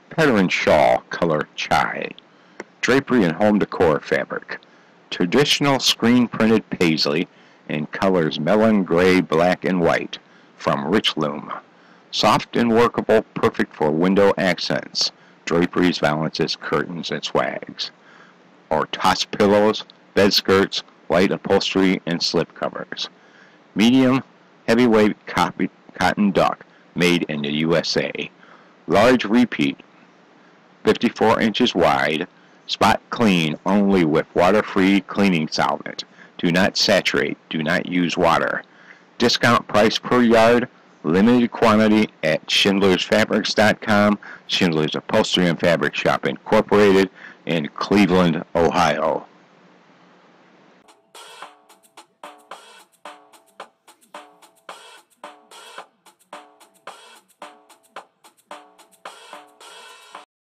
Pattern shawl, color chai. Drapery and home decor fabric. Traditional screen-printed paisley in colors melon, gray, black, and white from Richloom. Soft and workable, perfect for window accents, draperies, valances, curtains, and swags. Or toss pillows, bed skirts, light upholstery, and slipcovers. Medium, heavyweight cotton duck, made in the USA. Large repeat, 54 inches wide, spot clean only with water-free cleaning solvent. Do not saturate, do not use water. Discount price per yard, limited quantity at schindlersfabrics.com, Schindler's Upholstery and Fabric Shop Incorporated in Cleveland, Ohio.